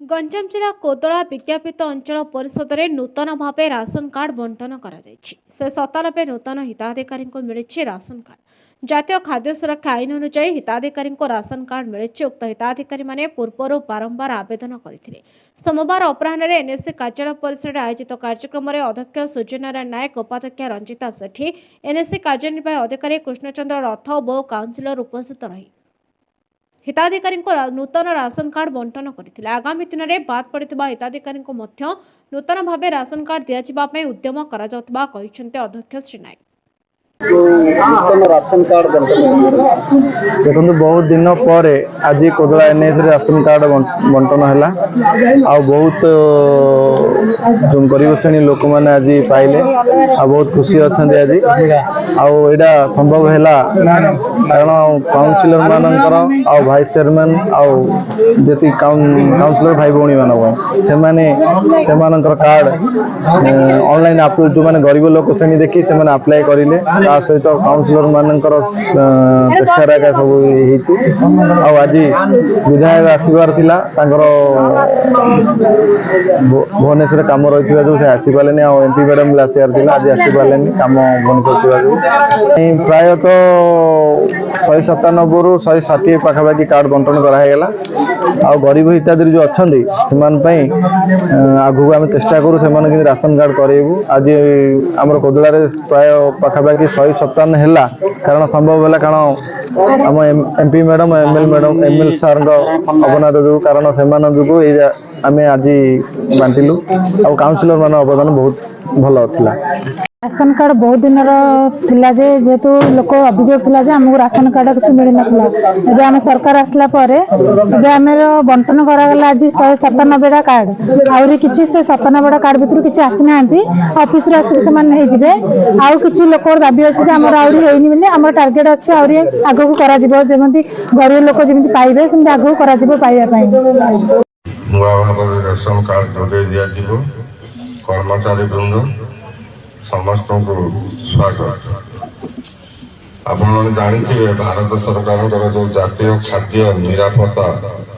गंजाम जिला कोदला विज्ञापित अंचल परिषद में नूतन भाव राशन कार्ड बंटन से 97 नूतन हिताधिकारी मिली राशन कार्ड। जातीय खाद्य सुरक्षा आईन अनुसार हिताधिकारी राशन कार्ड मिली। उक्त हिताधिकारी माने पूर्व बारंबार आवेदन करते। सोमवार अपराह एनएससी कार्यालय परिसर में आयोजित कार्यक्रम में अध्यक्ष सूर्यनारायण नायक, उपाध्यक्ष रंजिता सेठी, एनएससी कार्यनिर्वाही अधिकारी कृष्णचंद्र रथ और बहु काउंसिलर उपस्थित रही हिताधिकारी नूतन राशन कार्ड बंटन करते। आगामी दिन में बाद पड़ता हिताधिकारी नूतन भाव राशन कार्ड दिजापी उद्यम अध्यक्ष श्री नायक। नूतन राशन कार्ड देखो बहुत दिन पर आज कोदला एनएस राशन कार्ड बंटन है आ बहुत गरीब श्रेणी लोक मैंने आज पाइले आ बहुत खुशी अच्छा आज आईटा संभव है कारण काउंसिलर मानकर आ भाइस चेयरमैन आती काउंसिलर भाई भौणी मान कार्ड ऑनलाइन जो मैंने गरीब लोक श्रेणी देखी से अप्लाई करें सहित काउंसिलर मानकर चेष्टा सब आज विधायक आसबार भुवनेश्वर कम रही जो आसीपारे एमपी मैडम आसार आज आसीपारे कम भुवनेश्वर प्रायतः 197 ରୁ 160 पाखापाखि कार्ड बंटन कराला आ गरीब हिताधिकारी जो अच्छा से आगू आम चेष्टा करूँ से राशन कार्ड करेबू। आज आम कोदला प्राय पाखापाखि 157 है कारण संभव है कारण आम एमपी मैडम एमएल सार अवदान जो कारण से आम आज बांटिलु आ काउंसिलर मान अवदान बहुत भल था। राशन कार्ड बहुत दिन थिला जेहेतु लोक अभियोग थिला जे हमको राशन कार्ड किसी मिल ना आम सरकार आसला आम बंटन करागला आज 197 कार्ड आहरी किसी से 97 कार्ड भर किसी आसी ना ऑफिस आसिक आउ कि लोक दाबी अच्छे आम आहरी आम टार्गेट अच्छे आहरी आगक करमती गरीब लोक जमी पाइबे सेमती आगक कर पाइबापी नुआ भाव राशन कार्ड जोगे दिज्व कर्मचारी वृंद समस्त को स्वागत। आपण जानी भारत सरकार जो जातीय खाद्य निरापत्ता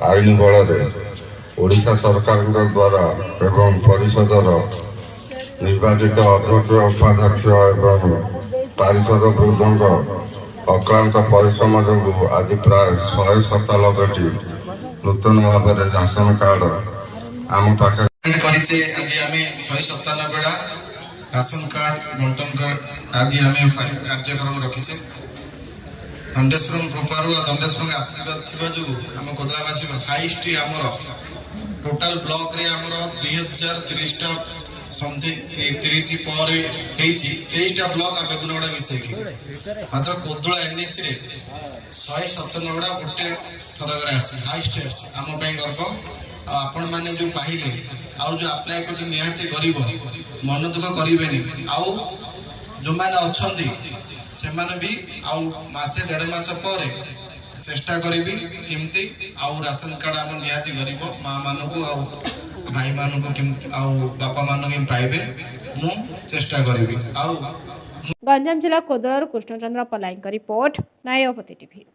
आईन बल ओडिशा सरकार द्वारा एवं परिषदर निर्वाचित अध्यक्ष उपाध्यक्ष एवं पारिषद वृंद अक्लांत परिश्रम जो आज प्राय 197 नूतन भाव राशन कार्ड आम पाखे राशन कार्ड बंटन कर आज आम कार्यक्रम रखीचे दंडेश्वर कृपार दंडेश्वर आशीर्वाद थी जो आम कोदलावासी हाइस्ट आमर टोटाल ब्लॉक रे आमर 2030 समथिंग 30 पर 23टा ब्लॉक आम गुणगुड़ा मिसेकी मात्र कोदला एनएससी रे 197 गोटे थरक हाइस्ट आम गर्व आपण मैंने जो पाइले आउ जो अप्लाई कर निहाती गरीब मन दुख करें आउ जो मैंने अच्छा से भी आउ मासे 1.5 मास पर चेष्टा करी केमती आउ राशन कार्ड आम निहाती गरीब माँ मान भाई मान बापा मान पाइबे मु चेष्टा करी। गंजाम जिला कोदला कृष्णचंद्र पलाईं रिपोर्ट नायपति टीवी।